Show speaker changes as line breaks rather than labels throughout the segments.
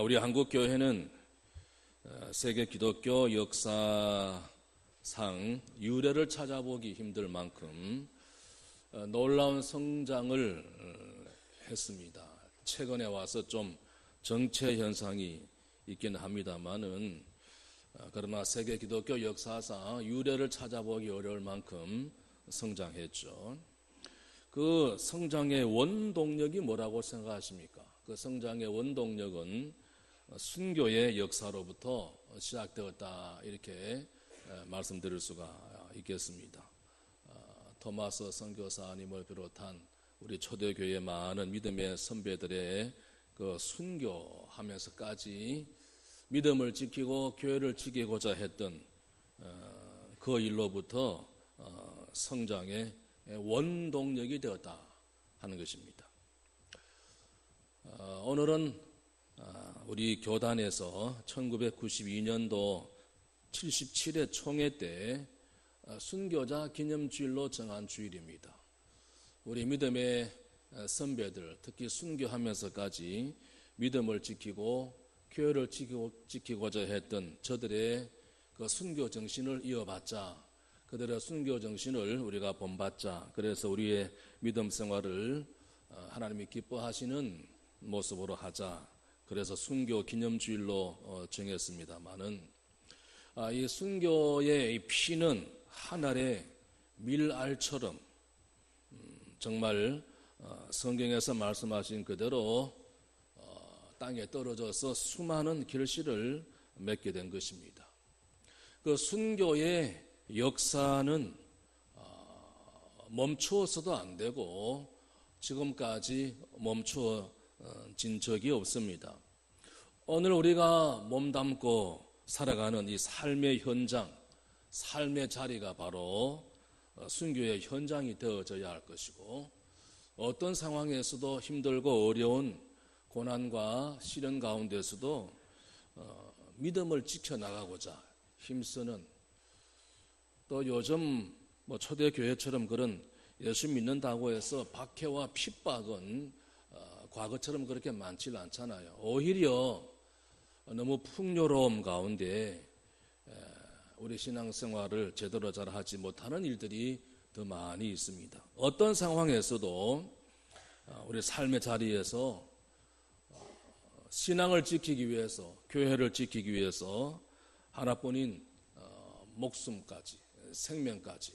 우리 한국 교회는 세계 기독교 역사상 유래를 찾아보기 힘들 만큼 놀라운 성장을 했습니다. 최근에 와서 좀 정체 현상이 있기는 합니다만은 그러나 세계 기독교 역사상 유래를 찾아보기 어려울 만큼 성장했죠. 그 성장의 원동력이 뭐라고 생각하십니까? 그 성장의 원동력은 순교의 역사로부터 시작되었다, 이렇게 말씀드릴 수가 있겠습니다. 토마스 선교사님을 비롯한 우리 초대교회의 많은 믿음의 선배들의 그 순교하면서까지 믿음을 지키고 교회를 지키고자 했던 그 일로부터 성장의 원동력이 되었다 하는 것입니다. 오늘은 우리 교단에서 1992년도 77회 총회 때 순교자 기념주일로 정한 주일입니다. 우리 믿음의 선배들, 특히 순교하면서까지 믿음을 지키고 교회를 지키고자 했던 저들의 그 순교 정신을 이어받자, 그들의 순교 정신을 우리가 본받자, 그래서 우리의 믿음 생활을 하나님이 기뻐하시는 모습으로 하자, 그래서 순교 기념주일로 정했습니다만은 이 순교의 이 피는 하늘의 밀알처럼 정말 성경에서 말씀하신 그대로 땅에 떨어져서 수많은 결실을 맺게 된 것입니다. 그 순교의 역사는 멈추어서도 안 되고 지금까지 멈추어진 적이 없습니다. 오늘 우리가 몸담고 살아가는 이 삶의 현장, 삶의 자리가 바로 순교의 현장이 되어져야 할 것이고, 어떤 상황에서도 힘들고 어려운 고난과 시련 가운데서도 믿음을 지켜나가고자 힘쓰는, 또 요즘 초대교회처럼 그런 예수 믿는다고 해서 박해와 핍박은 과거처럼 그렇게 많지 않잖아요. 오히려 너무 풍요로움 가운데 우리 신앙생활을 제대로 잘 하지 못하는 일들이 더 많이 있습니다. 어떤 상황에서도 우리 삶의 자리에서 신앙을 지키기 위해서, 교회를 지키기 위해서 하나뿐인 목숨까지, 생명까지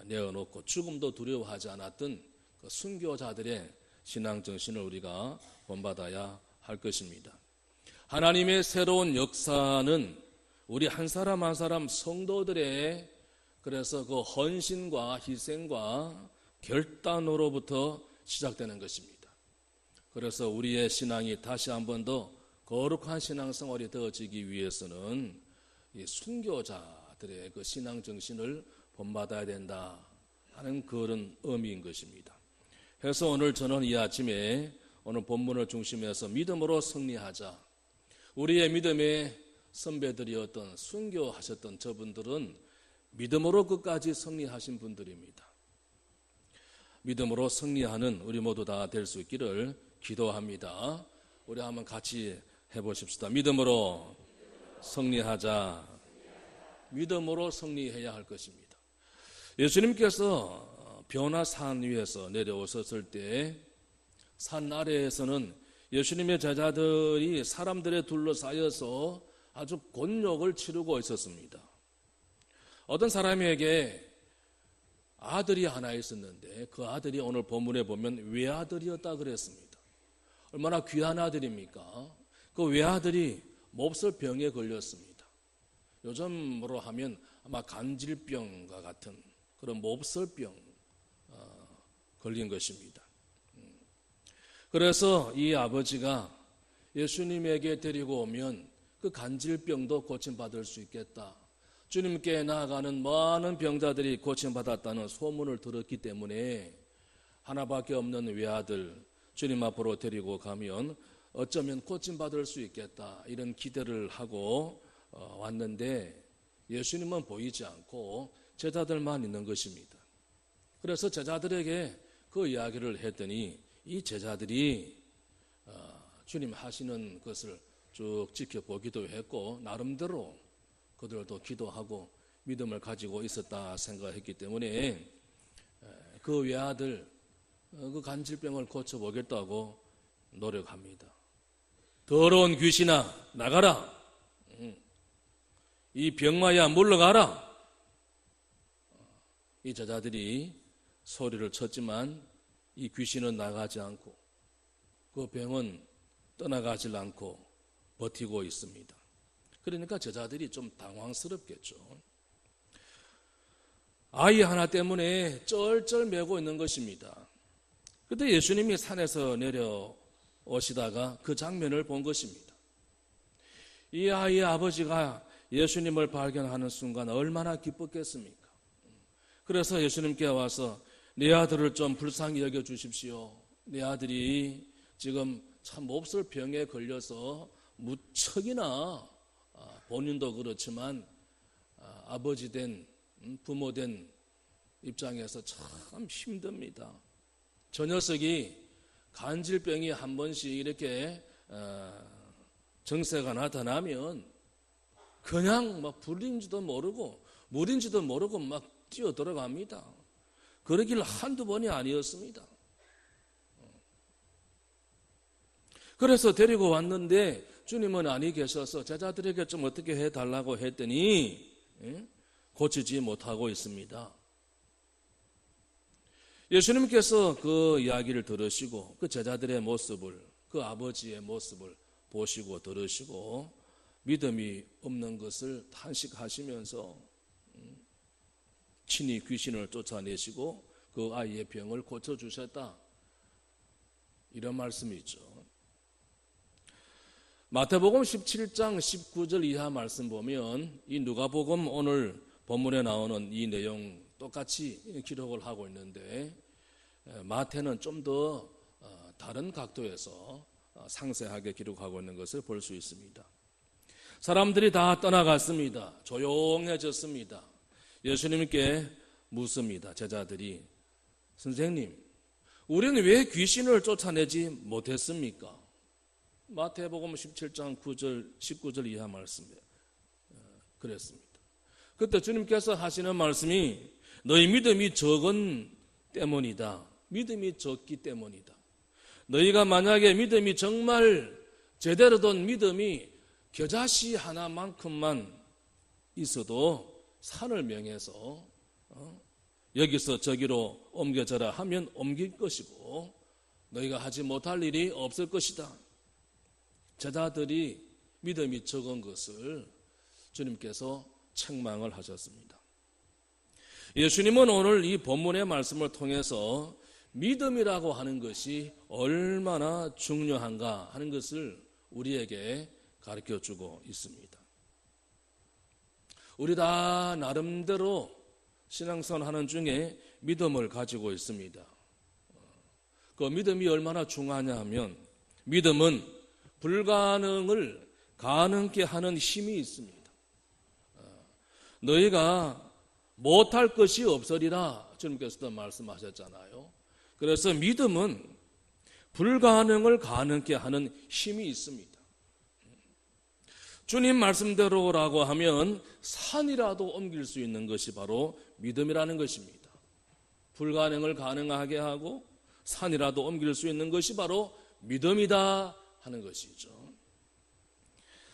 내어놓고 죽음도 두려워하지 않았던 그 순교자들의 신앙 정신을 우리가 본받아야 할 것입니다. 하나님의 새로운 역사는 우리 한 사람 한 사람 성도들의, 그래서 그 헌신과 희생과 결단으로부터 시작되는 것입니다. 그래서 우리의 신앙이 다시 한 번 더 거룩한 신앙생활이 되어지기 위해서는 이 순교자들의 그 신앙 정신을 본받아야 된다 하는 그런 의미인 것입니다. 그래서 오늘 저는 이 아침에 오늘 본문을 중심해서 믿음으로 승리하자. 우리의 믿음의 선배들이었던 순교하셨던 저분들은 믿음으로 끝까지 승리하신 분들입니다. 믿음으로 승리하는 우리 모두 다 될 수 있기를 기도합니다. 우리 한번 같이 해보십시다. 믿음으로 승리하자. 믿음으로 승리해야 할 것입니다. 예수님께서 변화산 위에서 내려오셨을 때 산 아래에서는 예수님의 제자들이 사람들에 둘러싸여서 아주 곤욕을 치르고 있었습니다. 어떤 사람에게 아들이 하나 있었는데 그 아들이 오늘 본문에 보면 외아들이었다 그랬습니다. 얼마나 귀한 아들입니까? 그 외아들이 몹쓸 병에 걸렸습니다. 요즘으로 하면 아마 간질병과 같은 그런 몹쓸 병 걸린 것입니다. 그래서 이 아버지가 예수님에게 데리고 오면 그 간질병도 고침받을 수 있겠다. 주님께 나아가는 많은 병자들이 고침받았다는 소문을 들었기 때문에 하나밖에 없는 외아들 주님 앞으로 데리고 가면 어쩌면 고침받을 수 있겠다, 이런 기대를 하고 왔는데 예수님은 보이지 않고 제자들만 있는 것입니다. 그래서 제자들에게 그 이야기를 했더니 이 제자들이 주님 하시는 것을 쭉 지켜보기도 했고 나름대로 그들도 기도하고 믿음을 가지고 있었다 생각했기 때문에 그 외아들 그 간질병을 고쳐보겠다고 노력합니다. 더러운 귀신아 나가라. 이 병마야 물러가라. 이 제자들이 소리를 쳤지만 이 귀신은 나가지 않고 그 병은 떠나가지 않고 버티고 있습니다. 그러니까 제자들이 좀 당황스럽겠죠. 아이 하나 때문에 쩔쩔매고 있는 것입니다. 그때 예수님이 산에서 내려오시다가 그 장면을 본 것입니다. 이 아이의 아버지가 예수님을 발견하는 순간 얼마나 기뻤겠습니까? 그래서 예수님께 와서 내 아들을 좀 불쌍히 여겨주십시오. 내 아들이 지금 참 몹쓸 병에 걸려서 무척이나 본인도 그렇지만 아버지 된 부모 된 입장에서 참 힘듭니다. 저 녀석이 간질병이 한 번씩 이렇게 증세가 나타나면 그냥 막 불인지도 모르고 물인지도 모르고 막 뛰어 들어갑니다. 그러길 한두 번이 아니었습니다. 그래서 데리고 왔는데 주님은 아니 계셔서 제자들에게 좀 어떻게 해달라고 했더니 고치지 못하고 있습니다. 예수님께서 그 이야기를 들으시고 그 제자들의 모습을 그 아버지의 모습을 보시고 들으시고 믿음이 없는 것을 탄식하시면서 친히 귀신을 쫓아내시고 그 아이의 병을 고쳐주셨다. 이런 말씀이 있죠. 마태복음 17장 19절 이하 말씀 보면 이 누가복음 오늘 본문에 나오는 이 내용 똑같이 기록을 하고 있는데 마태는 좀 더 다른 각도에서 상세하게 기록하고 있는 것을 볼 수 있습니다. 사람들이 다 떠나갔습니다. 조용해졌습니다. 예수님께 묻습니다. 제자들이 선생님, 우리는 왜 귀신을 쫓아내지 못했습니까? 마태복음 17장 9절 19절 이하 말씀에 그랬습니다. 그때 주님께서 하시는 말씀이 너희 믿음이 적은 때문이다. 믿음이 적기 때문이다. 너희가 만약에 믿음이 정말 제대로 된 믿음이 겨자씨 하나만큼만 있어도 산을 명해서 여기서 저기로 옮겨져라 하면 옮길 것이고 너희가 하지 못할 일이 없을 것이다. 제자들이 믿음이 적은 것을 주님께서 책망을 하셨습니다. 예수님은 오늘 이 본문의 말씀을 통해서 믿음이라고 하는 것이 얼마나 중요한가 하는 것을 우리에게 가르쳐주고 있습니다. 우리 다 나름대로 신앙생활 하는 중에 믿음을 가지고 있습니다. 그 믿음이 얼마나 중요하냐 하면 믿음은 불가능을 가능케 하는 힘이 있습니다. 너희가 못할 것이 없으리라 주님께서도 말씀하셨잖아요. 그래서 믿음은 불가능을 가능케 하는 힘이 있습니다. 주님 말씀대로라고 하면 산이라도 옮길 수 있는 것이 바로 믿음이라는 것입니다. 불가능을 가능하게 하고 산이라도 옮길 수 있는 것이 바로 믿음이다 하는 것이죠.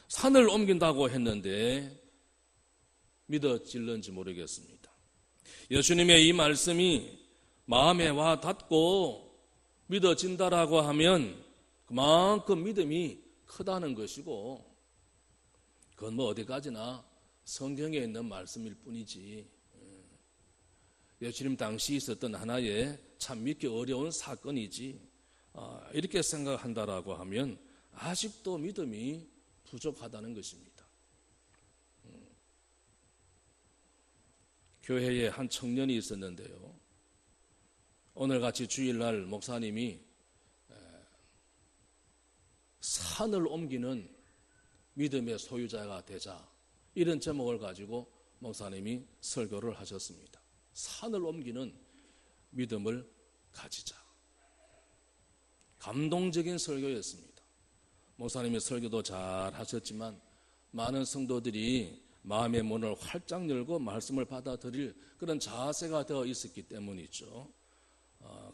산을 옮긴다고 했는데 믿어질는지 모르겠습니다. 예수님의 이 말씀이 마음에 와 닿고 믿어진다라고 하면 그만큼 믿음이 크다는 것이고 그건 뭐 어디까지나 성경에 있는 말씀일 뿐이지 예수님 당시 있었던 하나의 참 믿기 어려운 사건이지 이렇게 생각한다라고 하면 아직도 믿음이 부족하다는 것입니다. 교회에 한 청년이 있었는데요. 오늘같이 주일날 목사님이 산을 옮기는 믿음의 소유자가 되자 이런 제목을 가지고 목사님이 설교를 하셨습니다. 산을 옮기는 믿음을 가지자. 감동적인 설교였습니다. 목사님이 설교도 잘 하셨지만 많은 성도들이 마음의 문을 활짝 열고 말씀을 받아들일 그런 자세가 되어 있었기 때문이죠.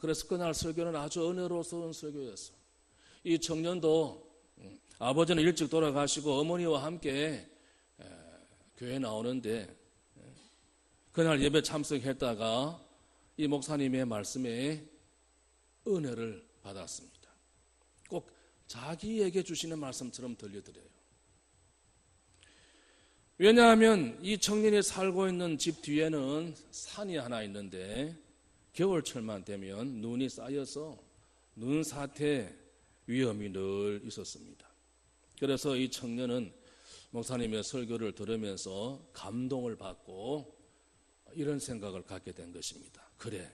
그래서 그날 설교는 아주 은혜로운 설교였어요. 이 청년도 아버지는 일찍 돌아가시고 어머니와 함께 교회에 나오는데 그날 예배 참석했다가 이 목사님의 말씀에 은혜를 받았습니다. 꼭 자기에게 주시는 말씀처럼 들려드려요. 왜냐하면 이 청년이 살고 있는 집 뒤에는 산이 하나 있는데 겨울철만 되면 눈이 쌓여서 눈사태 위험이 늘 있었습니다. 그래서 이 청년은 목사님의 설교를 들으면서 감동을 받고 이런 생각을 갖게 된 것입니다. 그래,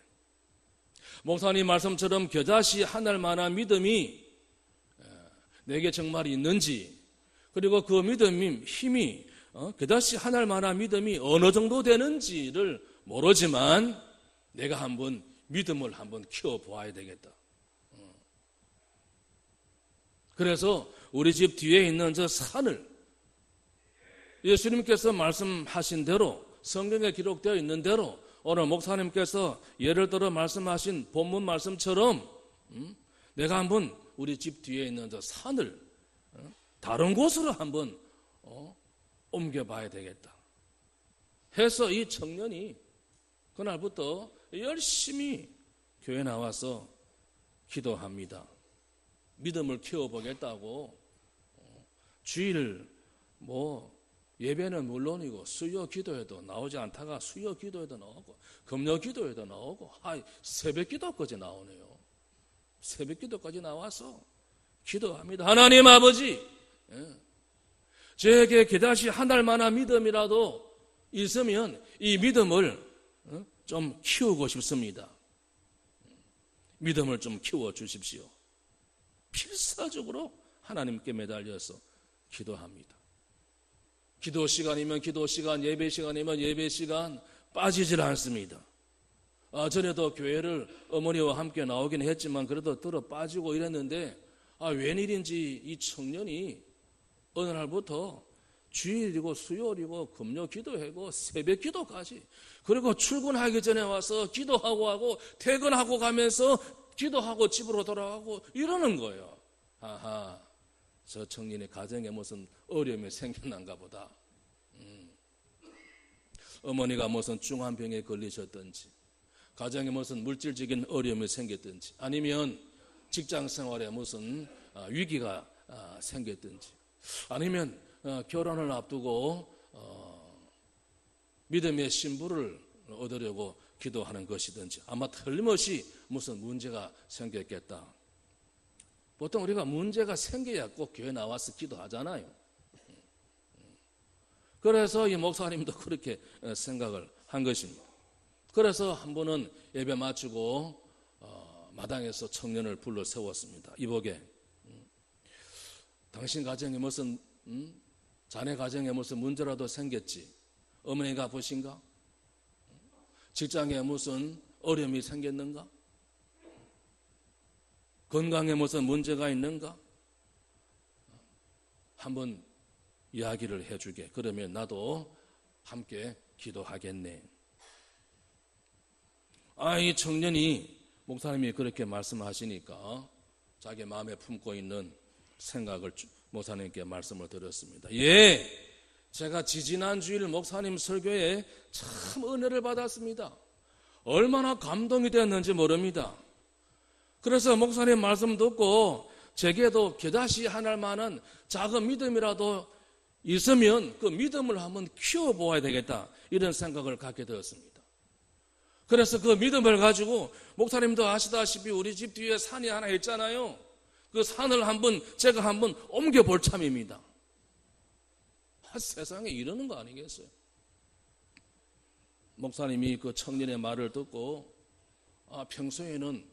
목사님 말씀처럼 겨자씨 하늘만한 믿음이 내게 정말 있는지, 그리고 그 믿음 힘이 겨자씨 하늘만한 믿음이 어느 정도 되는지를 모르지만 내가 한번 믿음을 한번 키워보아야 되겠다. 그래서 우리 집 뒤에 있는 저 산을 예수님께서 말씀하신 대로, 성경에 기록되어 있는 대로 오늘 목사님께서 예를 들어 말씀하신 본문 말씀처럼 내가 한번 우리 집 뒤에 있는 저 산을 다른 곳으로 한번 옮겨봐야 되겠다 해서 이 청년이 그날부터 열심히 교회 나와서 기도합니다. 믿음을 키워보겠다고 주일 예배는 물론이고 수요 기도에도 나오지 않다가 수요 기도에도 나오고 금요 기도에도 나오고 새벽 기도까지 나오네요. 새벽 기도까지 나와서 기도합니다. 하나님 아버지, 저에게 겨자씨 한 달만한 믿음이라도 있으면 이 믿음을 좀 키우고 싶습니다. 믿음을 좀 키워 주십시오. 필사적으로 하나님께 매달려서 기도합니다. 기도 시간이면 기도 시간, 예배 시간이면 예배 시간 빠지질 않습니다. 전에도 교회를 어머니와 함께 나오긴 했지만 그래도 들어 빠지고 이랬는데 웬일인지 이 청년이 어느 날부터 주일이고 수요일이고 금요 기도하고 새벽 기도까지, 그리고 출근하기 전에 와서 기도하고 하고 퇴근하고 가면서 기도하고 집으로 돌아가고 이러는 거예요. 아하, 저 청년의 가정에 무슨 어려움이 생겨난가 보다. 어머니가 무슨 중환병에 걸리셨든지, 가정에 무슨 물질적인 어려움이 생겼든지, 아니면 직장 생활에 무슨 위기가 생겼든지, 아니면 결혼을 앞두고 믿음의 신부를 얻으려고 기도하는 것이든지 아마 틀림없이 무슨 문제가 생겼겠다. 보통 우리가 문제가 생겨야 꼭 교회 나와서 기도하잖아요. 그래서 이 목사님도 그렇게 생각을 한 것입니다. 그래서 한 번은 예배 마치고 마당에서 청년을 불러 세웠습니다. 이보게, 당신 가정에 무슨 자네 가정에 무슨 문제라도 생겼지? 어머니가 보신가? 직장에 무슨 어려움이 생겼는가? 건강에 무슨 문제가 있는가? 한번 이야기를 해주게. 그러면 나도 함께 기도하겠네. 이 청년이 목사님이 그렇게 말씀하시니까 자기 마음에 품고 있는 생각을 목사님께 말씀을 드렸습니다. 예, 제가 지지난 주일 목사님 설교에 참 은혜를 받았습니다. 얼마나 감동이 되었는지 모릅니다. 그래서 목사님 말씀 듣고 제게도 겨자씨 하나만한 작은 믿음이라도 있으면 그 믿음을 한번 키워보아야 되겠다, 이런 생각을 갖게 되었습니다. 그래서 그 믿음을 가지고 목사님도 아시다시피 우리 집 뒤에 산이 하나 있잖아요. 그 산을 제가 한번 옮겨볼 참입니다. 세상에 이러는 거 아니겠어요? 목사님이 그 청년의 말을 듣고 평소에는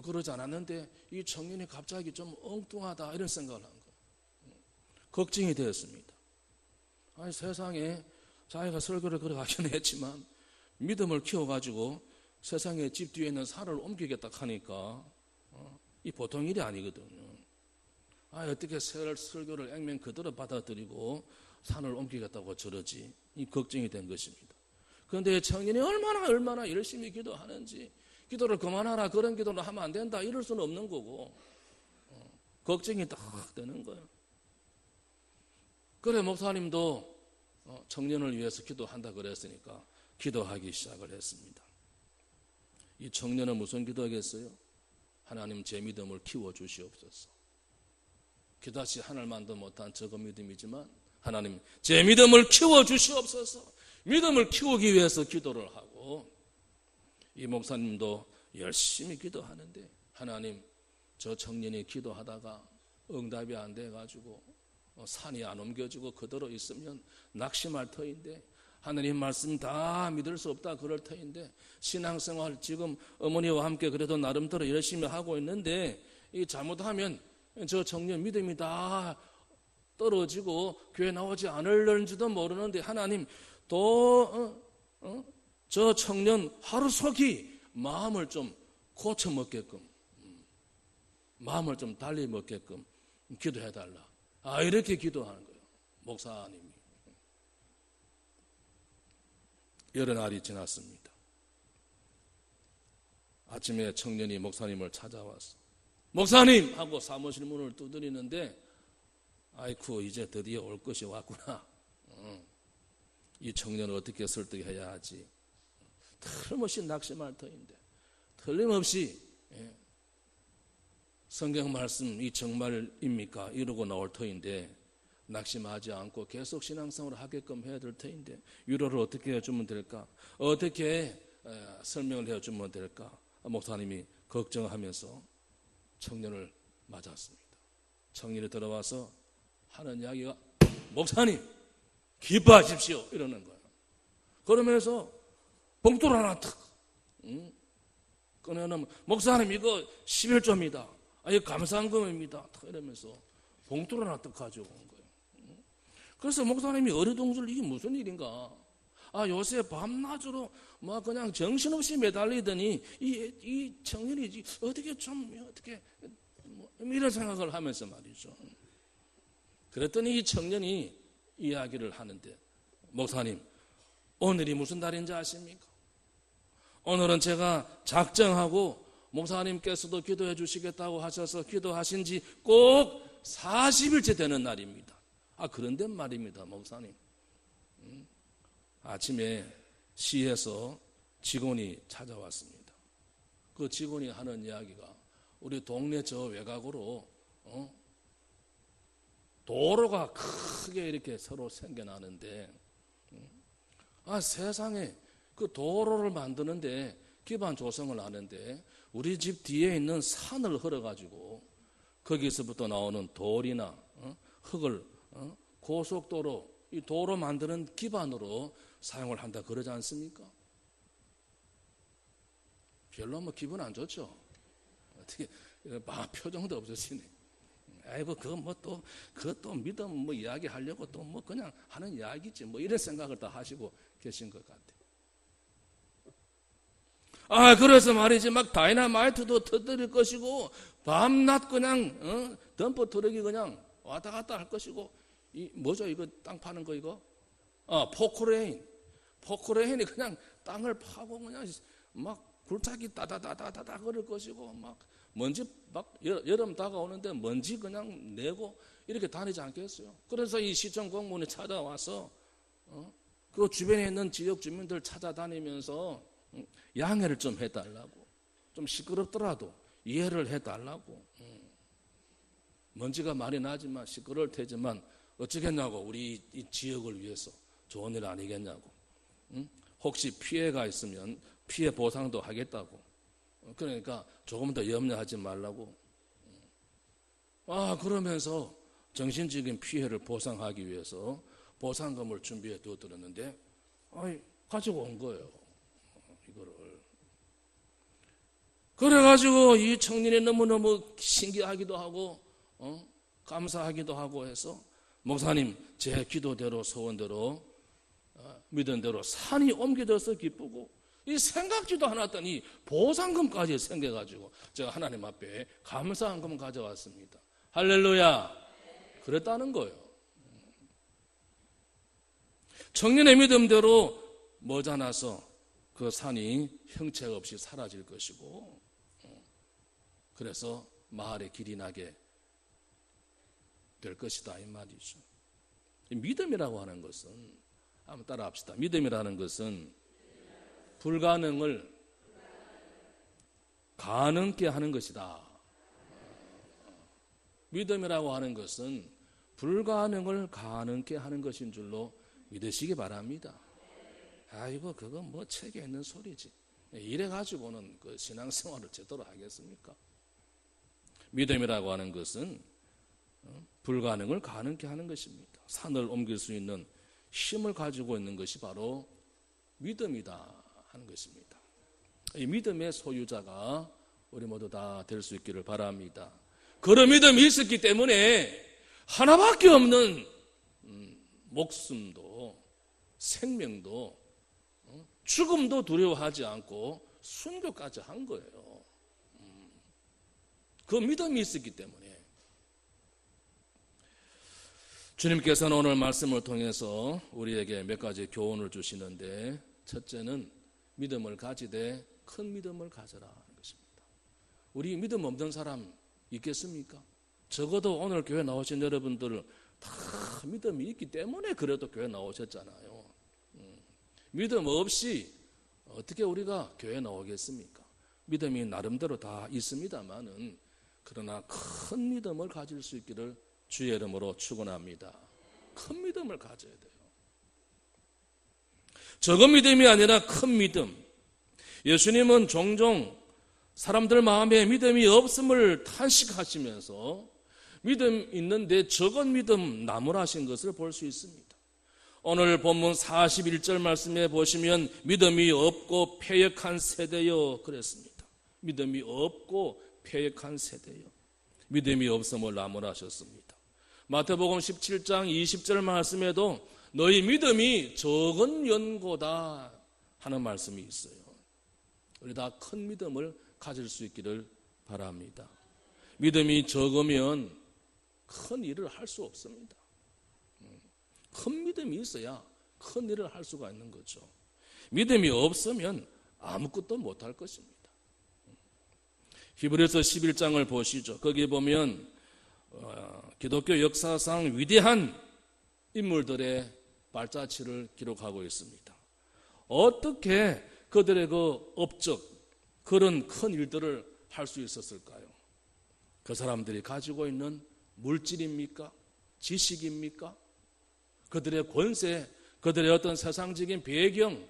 그러지 않았는데 이 청년이 갑자기 좀 엉뚱하다, 이런 생각을 한 거예요. 걱정이 되었습니다. 세상에 자기가 설교를 걸어가긴 했지만 믿음을 키워가지고 세상에 집 뒤에 있는 산을 옮기겠다 하니까 이 보통 일이 아니거든요. 어떻게 설교를 액면 그대로 받아들이고 산을 옮기겠다고 저러지? 이 걱정이 된 것입니다. 그런데 청년이 얼마나 열심히 기도하는지, 기도를 그만하라, 그런 기도를 하면 안 된다, 이럴 수는 없는 거고, 걱정이 딱 되는 거예요. 그래, 목사님도 청년을 위해서 기도한다 그랬으니까 기도하기 시작을 했습니다. 이 청년은 무슨 기도하겠어요? 하나님 제 믿음을 키워주시옵소서. 그다지 하늘만도 못한 적은 믿음이지만 하나님 제 믿음을 키워주시옵소서. 믿음을 키우기 위해서 기도를 하고, 이 목사님도 열심히 기도하는데 하나님 저 청년이 기도하다가 응답이 안 돼가지고 산이 안 옮겨지고 그대로 있으면 낙심할 터인데, 하나님 말씀 다 믿을 수 없다 그럴 터인데, 신앙생활 지금 어머니와 함께 그래도 나름대로 열심히 하고 있는데 이 잘못하면 저 청년 믿음이 다 떨어지고 교회 나오지 않을는지도 모르는데 하나님 또 저 청년 하루속히 마음을 좀 고쳐 먹게끔, 마음을 좀 달리 먹게끔 기도해달라. 이렇게 기도하는 거예요, 목사님이. 여러 날이 지났습니다. 아침에 청년이 목사님을 찾아왔어. 목사님! 하고 사무실 문을 두드리는데, 아이쿠 이제 드디어 올 것이 왔구나. 이 청년을 어떻게 설득해야 하지? 틀림없이 낙심할 터인데, 틀림없이 성경 말씀 이 정말입니까? 이러고 나올 터인데 낙심하지 않고 계속 신앙생활을 하게끔 해야 될 터인데 위로를 어떻게 해주면 될까? 어떻게 설명을 해주면 될까? 목사님이 걱정하면서 청년을 맞았습니다. 청년이 들어와서 하는 이야기가 목사님 기뻐하십시오 이러는 거예요. 그러면서 봉투를 하나 탁 꺼내놓으면 목사님 이거 11조입니다. 이거 감사한금입니다. 이러면서 봉투를 하나 딱 가지고 온 거예요. 그래서 목사님이 어리둥절 이게 무슨 일인가? 요새 밤낮으로 막 그냥 정신없이 매달리더니 이 청년이 어떻게 이런 생각을 하면서 말이죠. 그랬더니 이 청년이 이야기를 하는데, 목사님 오늘이 무슨 날인지 아십니까? 오늘은 제가 작정하고 목사님께서도 기도해 주시겠다고 하셔서 기도하신 지 꼭 40일째 되는 날입니다. 그런데 말입니다, 목사님. 아침에 시에서 직원이 찾아왔습니다. 그 직원이 하는 이야기가 우리 동네 저 외곽으로 도로가 크게 이렇게 서로 생겨나는데, 세상에 그 도로를 만드는데 기반 조성을 하는데 우리 집 뒤에 있는 산을 헐어가지고 거기서부터 나오는 돌이나 흙을 고속도로 이 도로 만드는 기반으로 사용을 한다 그러지 않습니까? 별로 기분 안 좋죠. 어떻게 표정도 없으시네. 그것도 믿음 이야기 하려고 또 그냥 하는 이야기지 이런 생각을 다 하시고 계신 것 같아요. 그래서 말이지 막 다이너마이트도 터뜨릴 것이고 밤낮 그냥 덤프 트럭이 그냥 왔다 갔다 할 것이고, 뭐죠 이거 땅 파는 거 이거? 포크레인이 그냥 땅을 파고 그냥 막 굴착이 따다다다다다 그럴 것이고, 막 먼지 막 여름 다가오는데 먼지 그냥 내고 이렇게 다니지 않겠어요? 그래서 이 시청 공무원이 찾아와서 그 주변에 있는 지역 주민들 찾아다니면서 양해를 좀 해달라고, 좀 시끄럽더라도 이해를 해달라고. 먼지가 많이 나지만 시끄러울 테지만 어쩌겠냐고, 우리 이 지역을 위해서 좋은 일 아니겠냐고. 혹시 피해가 있으면 피해 보상도 하겠다고. 그러니까 조금 더 염려하지 말라고. 그러면서 정신적인 피해를 보상하기 위해서 보상금을 준비해 두었는데 가지고 온 거예요, 이거를. 그래가지고 이 청년이 너무너무 신기하기도 하고 감사하기도 하고 해서, 목사님 제 기도대로 소원대로 믿은 대로 산이 옮겨져서 기쁘고, 이 생각지도 않았더니 보상금까지 생겨가지고 제가 하나님 앞에 감사한금 가져왔습니다. 할렐루야. 그랬다는 거예요. 청년의 믿음대로 머지않아서 그 산이 형체가 없이 사라질 것이고, 그래서 마을에 길이 나게 될 것이다 이 말이죠. 믿음이라고 하는 것은, 한번 따라 합시다. 믿음이라는 것은 불가능을 가능케 하는 것이다. 믿음이라고 하는 것은 불가능을 가능케 하는 것인 줄로 믿으시기 바랍니다. 아이고 그거 뭐 책에 있는 소리지, 이래 가지고는 그 신앙생활을 제대로 하겠습니까? 믿음이라고 하는 것은 불가능을 가능케 하는 것입니다. 산을 옮길 수 있는 힘을 가지고 있는 것이 바로 믿음이다 하는 것입니다. 이 믿음의 소유자가 우리 모두 다 될 수 있기를 바랍니다. 그런 믿음이 있었기 때문에 하나밖에 없는 목숨도 생명도 죽음도 두려워하지 않고 순교까지 한 거예요. 그 믿음이 있었기 때문에. 주님께서는 오늘 말씀을 통해서 우리에게 몇 가지 교훈을 주시는데, 첫째는 믿음을 가지되 큰 믿음을 가져라 하는 것입니다. 우리 믿음 없는 사람 있겠습니까? 적어도 오늘 교회 나오신 여러분들 다 믿음이 있기 때문에 그래도 교회 나오셨잖아요. 믿음 없이 어떻게 우리가 교회 나오겠습니까? 믿음이 나름대로 다 있습니다만은, 그러나 큰 믿음을 가질 수 있기를 주의 이름으로 축원합니다. 큰 믿음을 가져야 돼요. 적은 믿음이 아니라 큰 믿음. 예수님은 종종 사람들 마음에 믿음이 없음을 탄식하시면서 믿음 있는데 적은 믿음 나무라신 것을 볼 수 있습니다. 오늘 본문 41절 말씀에 보시면 믿음이 없고 패역한 세대여 그랬습니다. 믿음이 없고 패역한 세대여. 믿음이 없음을 나무라셨습니다. 마태복음 17장 20절 말씀에도 너희 믿음이 적은 연고다 하는 말씀이 있어요. 우리 다 큰 믿음을 가질 수 있기를 바랍니다. 믿음이 적으면 큰 일을 할 수 없습니다. 큰 믿음이 있어야 큰 일을 할 수가 있는 거죠. 믿음이 없으면 아무것도 못할 것입니다. 히브리서 11장을 보시죠. 거기 보면 기독교 역사상 위대한 인물들의 발자취를 기록하고 있습니다. 어떻게 그들의 그 업적, 그런 큰 일들을 할 수 있었을까요? 그 사람들이 가지고 있는 물질입니까? 지식입니까? 그들의 권세, 그들의 어떤 세상적인 배경,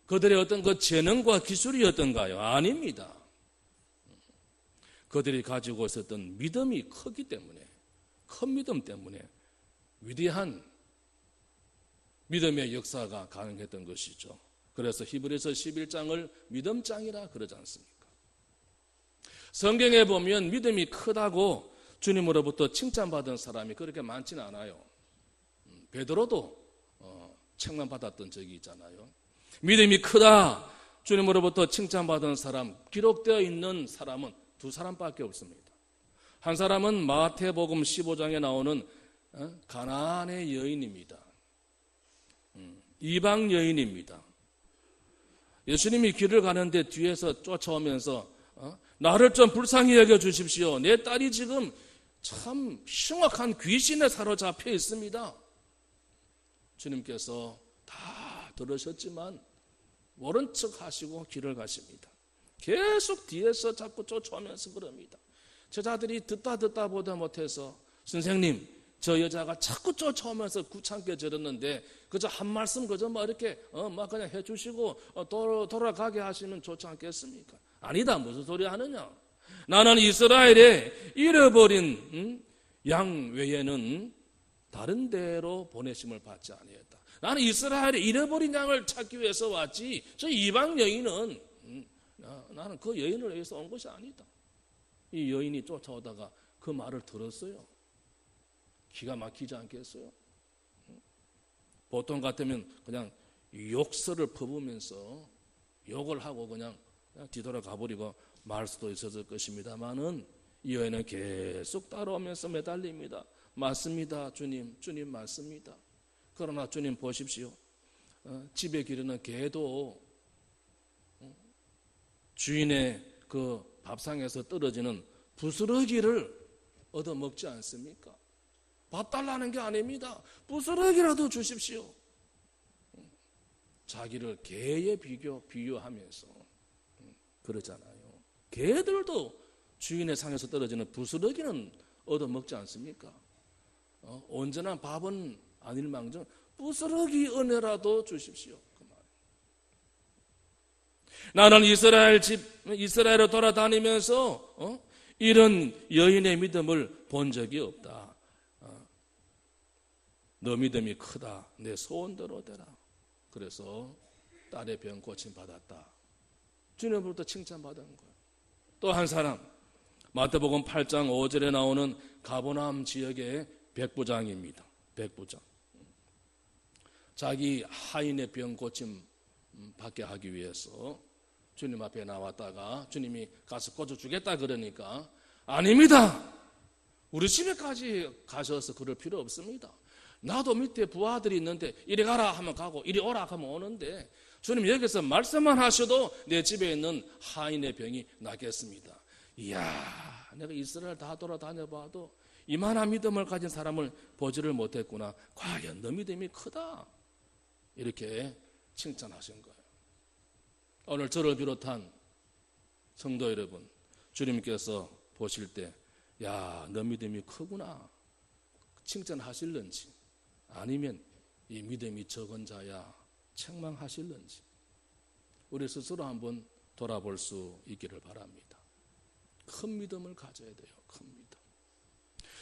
그들의 어떤 그 재능과 기술이었던가요? 아닙니다. 그들이 가지고 있었던 믿음이 크기 때문에, 큰 믿음 때문에 위대한 믿음의 역사가 가능했던 것이죠. 그래서 히브리서 11장을 믿음장이라 그러지 않습니까? 성경에 보면 믿음이 크다고 주님으로부터 칭찬받은 사람이 그렇게 많지는 않아요. 베드로도 칭찬받았던 적이 있잖아요. 믿음이 크다 주님으로부터 칭찬받은 사람, 기록되어 있는 사람은 두 사람밖에 없습니다. 한 사람은 마태복음 15장에 나오는 가나안의 여인입니다. 이방 여인입니다. 예수님이 길을 가는데 뒤에서 쫓아오면서 나를 좀 불쌍히 여겨주십시오. 내 딸이 지금 참 흉악한 귀신에 사로잡혀 있습니다. 주님께서 다 들으셨지만 모른 척 하시고 길을 가십니다. 계속 뒤에서 자꾸 쫓아오면서 그럽니다. 제자들이 듣다 보다 못해서 선생님, 저 여자가 자꾸 쫓아오면서 구창게 저렀는데 그저 한 말씀 그저 뭐 이렇게 막 그냥 해주시고 돌아가게 하시면 좋지 않겠습니까? 아니다, 무슨 소리 하느냐? 나는 이스라엘에 잃어버린 양 외에는 다른 데로 보내심을 받지 아니했다. 나는 이스라엘에 잃어버린 양을 찾기 위해서 왔지 저 이방 여인은 나는 그 여인을 위해서 온 것이 아니다. 이 여인이 쫓아오다가 그 말을 들었어요. 기가 막히지 않겠어요? 보통 같으면 그냥 욕설을 퍼부으면서 욕을 하고 그냥 뒤돌아 가버리고 말 수도 있었을 것입니다만은 이 여인은 계속 따라오면서 매달립니다. 맞습니다, 주님. 주님 맞습니다. 그러나 주님 보십시오. 집에 기르는 개도 주인의 그 밥상에서 떨어지는 부스러기를 얻어먹지 않습니까? 밥 달라는 게 아닙니다. 부스러기라도 주십시오. 자기를 개에 비유하면서 그러잖아요. 개들도 주인의 상에서 떨어지는 부스러기는 얻어먹지 않습니까? 온전한 밥은 아닐망정 부스러기 은혜라도 주십시오. 그 말. 나는 이스라엘을 돌아다니면서 이런 여인의 믿음을 본 적이 없다. 너 믿음이 크다. 내 소원대로 되라. 그래서 딸의 병 고침 받았다. 주님으로부터 칭찬받은 거예요. 또 한 사람, 마태복음 8장 5절에 나오는 가버나움 지역의 백부장입니다. 백부장. 자기 하인의 병 고침 받게 하기 위해서 주님 앞에 나왔다가 주님이 가서 고쳐주겠다 그러니까 아닙니다. 우리 집에까지 가셔서 그럴 필요 없습니다. 나도 밑에 부하들이 있는데 이리 가라 하면 가고 이리 오라 하면 오는데 주님 여기서 말씀만 하셔도 내 집에 있는 하인의 병이 낫겠습니다. 이야, 내가 이스라엘 다 돌아다녀봐도 이만한 믿음을 가진 사람을 보지를 못했구나. 과연 너 믿음이 크다. 이렇게 칭찬하신 거예요. 오늘 저를 비롯한 성도 여러분, 주님께서 보실 때 야, 너 믿음이 크구나 칭찬하실는지 아니면 이 믿음이 적은 자야 책망하실는지 우리 스스로 한번 돌아볼 수 있기를 바랍니다. 큰 믿음을 가져야 돼요. 큰 믿음.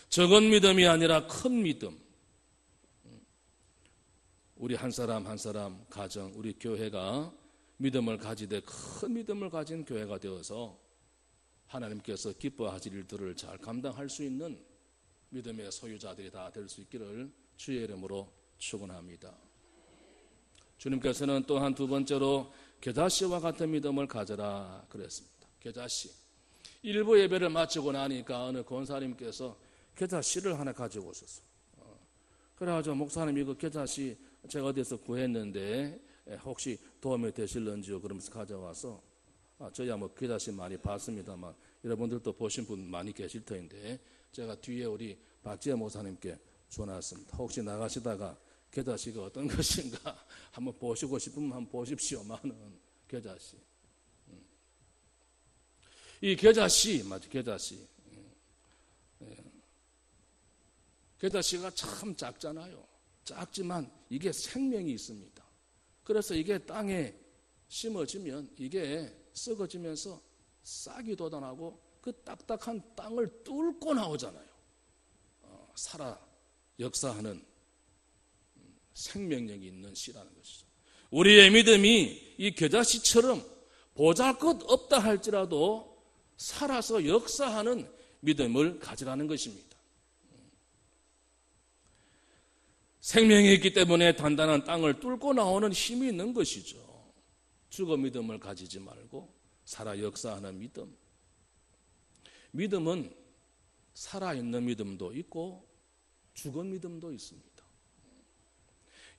적은 믿음이 아니라 큰 믿음. 우리 한 사람 한 사람 가정, 우리 교회가 믿음을 가지되 큰 믿음을 가진 교회가 되어서 하나님께서 기뻐하실 일들을 잘 감당할 수 있는 믿음의 소유자들이 다 될 수 있기를 주의 이름으로 축원합니다. 주님께서는 또한 두 번째로 겨자씨와 같은 믿음을 가져라 그랬습니다. 겨자씨. 일부 예배를 마치고 나니까 어느 권사님께서 겨자씨를 하나 가지고 오셨어요. 그래가지고 목사님 이거 겨자씨 제가 어디서 구했는데 혹시 도움이 되실런지요? 그러면서 가져와서 저야 뭐 겨자씨 많이 봤습니다만 여러분들도 보신 분 많이 계실 터인데 제가 뒤에 우리 박지혜 목사님께 줘놨습니다. 혹시 나가시다가 겨자씨가 어떤 것인가 한번 보시고 싶으면 한번 보십시오. 많은 겨자씨. 이 겨자씨 맞죠? 겨자씨. 겨자씨가 참 작잖아요. 작지만 이게 생명이 있습니다. 그래서 이게 땅에 심어지면 이게 썩어지면서 싹이 돋아나고 그 딱딱한 땅을 뚫고 나오잖아요. 살아 역사하는 생명력이 있는 씨라는 것이죠. 우리의 믿음이 이 겨자씨처럼 보잘것없다 할지라도 살아서 역사하는 믿음을 가지라는 것입니다. 생명이 있기 때문에 단단한 땅을 뚫고 나오는 힘이 있는 것이죠. 죽어 믿음을 가지지 말고 살아 역사하는 믿음. 믿음은 살아있는 믿음도 있고 죽은 믿음도 있습니다.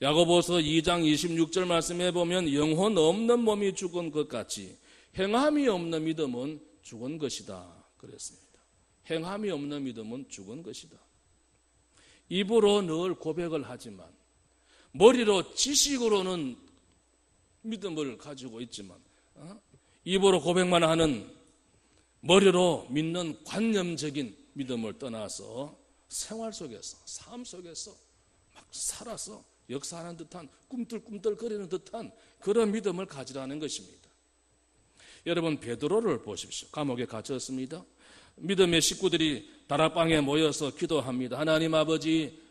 야고보서 2장 26절 말씀해 보면 영혼 없는 몸이 죽은 것 같이 행함이 없는 믿음은 죽은 것이다 그랬습니다. 행함이 없는 믿음은 죽은 것이다. 입으로 늘 고백을 하지만 머리로 지식으로는 믿음을 가지고 있지만 입으로 고백만 하는 머리로 믿는 관념적인 믿음을 떠나서 생활 속에서 삶 속에서 막 살아서 역사하는 듯한 꿈틀꿈틀거리는 듯한 그런 믿음을 가지라는 것입니다. 여러분 베드로를 보십시오. 감옥에 갇혔습니다. 믿음의 식구들이 다락방에 모여서 기도합니다. 하나님 아버지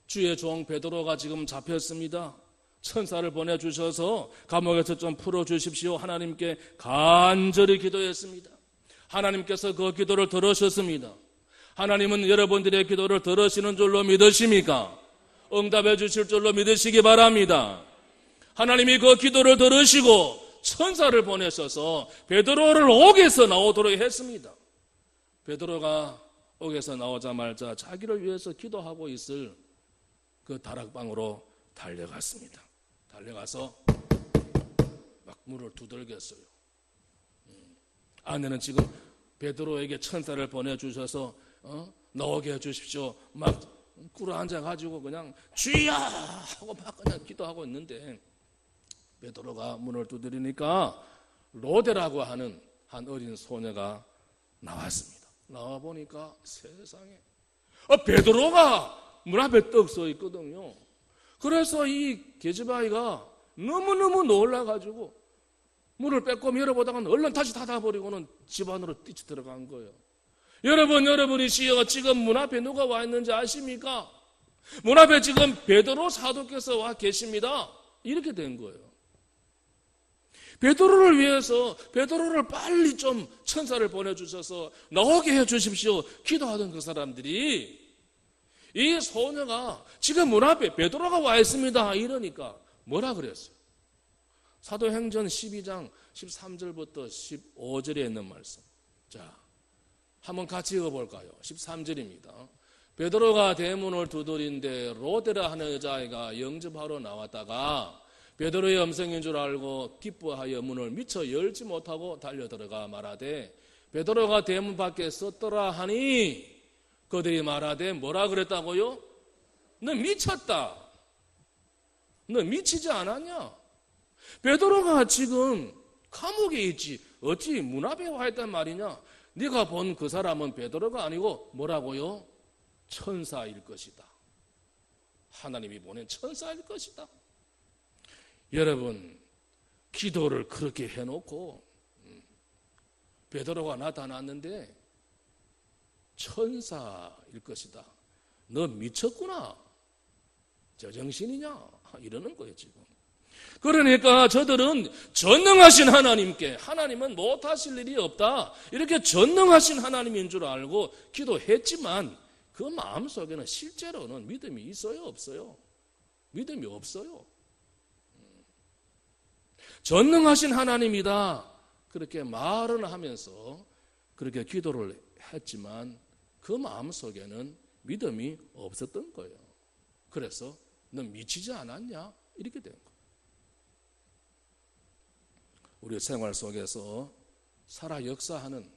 주의 종 베드로가 지금 잡혔습니다. 천사를 보내주셔서 감옥에서 좀 풀어주십시오. 하나님께 간절히 기도했습니다. 하나님께서 그 기도를 들으셨습니다. 하나님은 여러분들의 기도를 들으시는 줄로 믿으십니까? 응답해 주실 줄로 믿으시기 바랍니다. 하나님이 그 기도를 들으시고 천사를 보내셔서 베드로를 옥에서 나오도록 했습니다. 베드로가 옥에서 나오자마자 자기를 위해서 기도하고 있을 그 다락방으로 달려갔습니다. 달려가서 막 문을 두들겼어요. 아내는 지금 베드로에게 천사를 보내주셔서 나오게 해주십시오. 막 꿇어앉아가지고 그냥 주여 하고 막 그냥 기도하고 있는데, 베드로가 문을 두드리니까 로데라고 하는 한 어린 소녀가 나왔습니다. 나와보니까 세상에 베드로가 문 앞에 떡 서 있거든요. 그래서 이 계집아이가 너무너무 놀라가지고 문을 빼꼼 열어보다가 얼른 다시 닫아버리고는 집 안으로 뛰쳐 들어간 거예요. 여러분이시여, 지금 문 앞에 누가 와 있는지 아십니까? 문 앞에 지금 베드로 사도께서 와 계십니다. 이렇게 된 거예요. 베드로를 위해서 베드로를 빨리 좀 천사를 보내주셔서 나오게 해주십시오 기도하던 그 사람들이, 이 소녀가 지금 문 앞에 베드로가 와 있습니다 이러니까 뭐라 그랬어요? 사도행전 12장 13절부터 15절에 있는 말씀. 자, 한번 같이 읽어볼까요? 13절입니다. 베드로가 대문을 두드린데 로데라 하는 여자아이가 영접하러 나왔다가 베드로의 음성인 줄 알고 기뻐하여 문을 미처 열지 못하고 달려들어가 말하되, 베드로가 대문 밖에 섰더라 하니 그들이 말하되 뭐라 그랬다고요? 너 미쳤다. 너 미치지 않았냐? 베드로가 지금 감옥에 있지 어찌 문 앞에 와 있단 말이냐? 네가 본 그 사람은 베드로가 아니고 뭐라고요? 천사일 것이다. 하나님이 보낸 천사일 것이다. 여러분, 기도를 그렇게 해놓고 베드로가 나타났는데 천사일 것이다. 너 미쳤구나. 제정신이냐? 이러는 거예요 지금. 그러니까 저들은 전능하신 하나님께, 하나님은 못하실 일이 없다, 이렇게 전능하신 하나님인 줄 알고 기도했지만 그 마음속에는 실제로는 믿음이 있어요 없어요? 믿음이 없어요. 전능하신 하나님이다 그렇게 말은 하면서 그렇게 기도를 했지만 그 마음속에는 믿음이 없었던 거예요. 그래서 너 미치지 않았냐? 이렇게 된 거예요. 우리 생활 속에서 살아 역사하는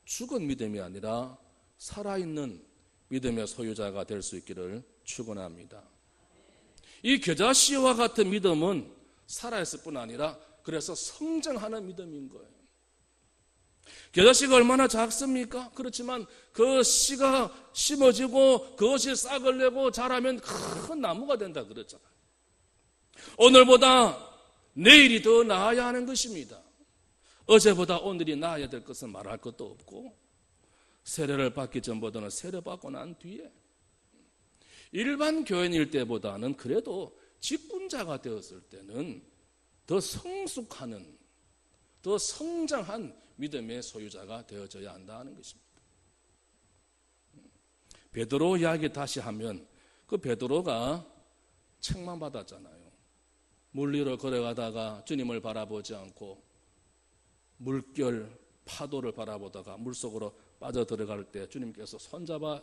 죽은 믿음이 아니라 살아있는 믿음의 소유자가 될 수 있기를 축원합니다. 이 겨자씨와 같은 믿음은 살아있을 뿐 아니라 그래서 성장하는 믿음인 거예요. 겨자씨가 얼마나 작습니까? 그렇지만 그 씨가 심어지고 그것이 싹을 내고 자라면 큰 나무가 된다 그랬잖아요. 오늘보다 내일이 더 나아야 하는 것입니다. 어제보다 오늘이 나아야 될 것은 말할 것도 없고, 세례를 받기 전보다는 세례받고 난 뒤에 일반 교인일 때보다는 그래도 직분자가 되었을 때는 더 성숙하는, 더 성장한 믿음의 소유자가 되어져야 한다는 것입니다. 베드로 이야기 다시 하면 그 베드로가 책망받았잖아요. 물 위로 걸어가다가 주님을 바라보지 않고 물결, 파도를 바라보다가 물속으로 빠져들어갈 때 주님께서 손잡아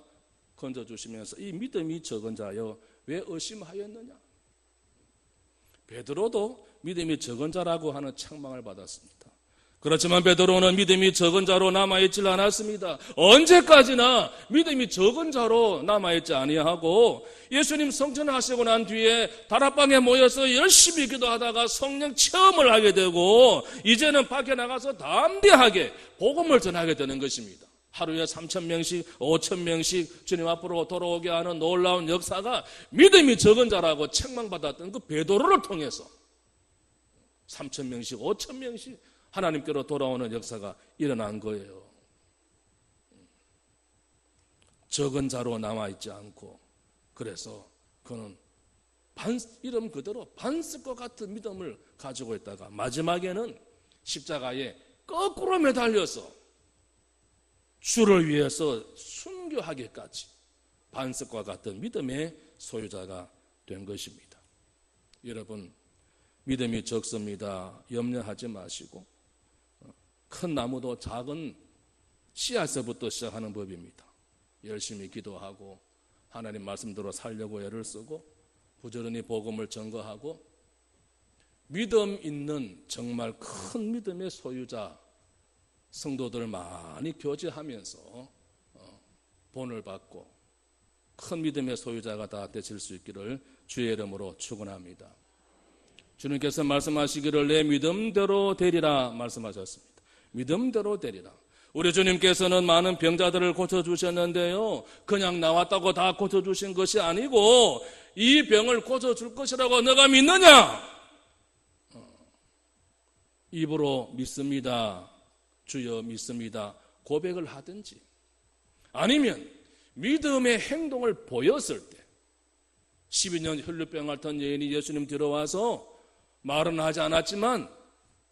건져주시면서 이 믿음이 적은 자여 왜 의심하였느냐? 베드로도 믿음이 적은 자라고 하는 책망을 받았습니다. 그렇지만 베드로는 믿음이 적은 자로 남아있지 않았습니다. 언제까지나 믿음이 적은 자로 남아있지 아니하고 예수님 성천하시고 난 뒤에 다락방에 모여서 열심히 기도하다가 성령 체험을 하게 되고 이제는 밖에 나가서 담대하게 복음을 전하게 되는 것입니다. 하루에 3,000명씩 5,000명씩 주님 앞으로 돌아오게 하는 놀라운 역사가 믿음이 적은 자라고 책망받았던 그 베드로를 통해서 3,000명씩 5,000명씩 하나님께로 돌아오는 역사가 일어난 거예요. 적은 자로 남아있지 않고, 그래서 그는 이름 그대로 반석과 같은 믿음을 가지고 있다가 마지막에는 십자가에 거꾸로 매달려서 주를 위해서 순교하기까지 반석과 같은 믿음의 소유자가 된 것입니다. 여러분, 믿음이 적습니다. 염려하지 마시고 큰 나무도 작은 씨앗서부터 시작하는 법입니다. 열심히 기도하고 하나님 말씀대로 살려고 애를 쓰고 부지런히 복음을 전거하고 믿음 있는 정말 큰 믿음의 소유자 성도들 많이 교제하면서 본을 받고 큰 믿음의 소유자가 다 되실 수 있기를 주의 이름으로 축원합니다. 주님께서 말씀하시기를 내 믿음대로 되리라 말씀하셨습니다. 믿음대로 되리라. 우리 주님께서는 많은 병자들을 고쳐주셨는데요, 그냥 나왔다고 다 고쳐주신 것이 아니고 이 병을 고쳐줄 것이라고 너가 믿느냐? 입으로 믿습니다, 주여 믿습니다 고백을 하든지, 아니면 믿음의 행동을 보였을 때 12년 혈루병 앓던 여인이 예수님 들어와서 말은 하지 않았지만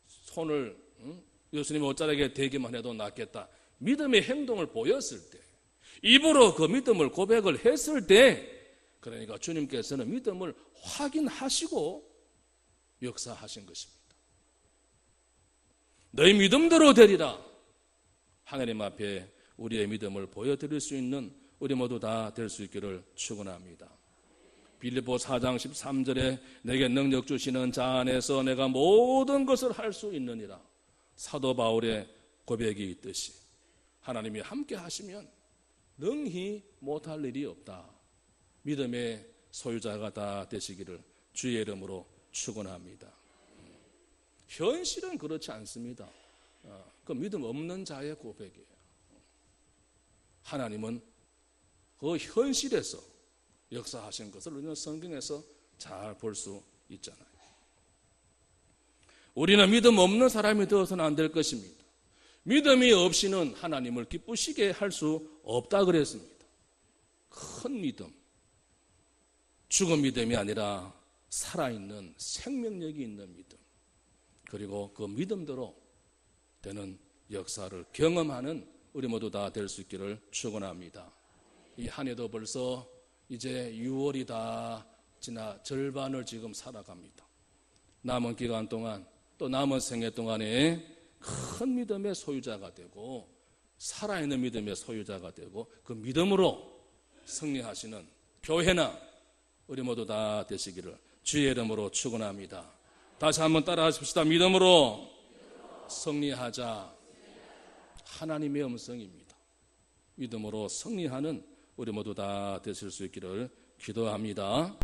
손을 예수님 옷자락에 대기만 해도 낫겠다, 믿음의 행동을 보였을 때, 입으로 그 믿음을 고백을 했을 때, 그러니까 주님께서는 믿음을 확인하시고 역사하신 것입니다. 너희 믿음대로 되리라. 하나님 앞에 우리의 믿음을 보여드릴 수 있는 우리 모두 다 될 수 있기를 축원합니다. 빌립보 4장 13절에 내게 능력 주시는 자 안에서 내가 모든 것을 할 수 있느니라. 사도 바울의 고백이 있듯이 하나님이 함께 하시면 능히 못할 일이 없다. 믿음의 소유자가 다 되시기를 주의 이름으로 축원합니다. 현실은 그렇지 않습니다. 그 믿음 없는 자의 고백이에요. 하나님은 그 현실에서 역사하신 것을 우리는 성경에서 잘 볼 수 있잖아요. 우리는 믿음 없는 사람이 되어서는 안 될 것입니다. 믿음이 없이는 하나님을 기쁘시게 할 수 없다 그랬습니다. 큰 믿음, 죽은 믿음이 아니라 살아있는 생명력이 있는 믿음, 그리고 그 믿음대로 되는 역사를 경험하는 우리 모두 다 될 수 있기를 축원합니다. 이 한 해도 벌써 이제 6월이 다 지나 절반을 지금 살아갑니다. 남은 기간 동안 또 남은 생애 동안에 큰 믿음의 소유자가 되고 살아있는 믿음의 소유자가 되고 그 믿음으로 승리하시는 교회나 우리 모두 다 되시기를 주의 이름으로 축원합니다. 다시 한번 따라하십시다. 믿음으로 승리하자. 하나님의 음성입니다. 믿음으로 승리하는 우리 모두 다 되실 수 있기를 기도합니다.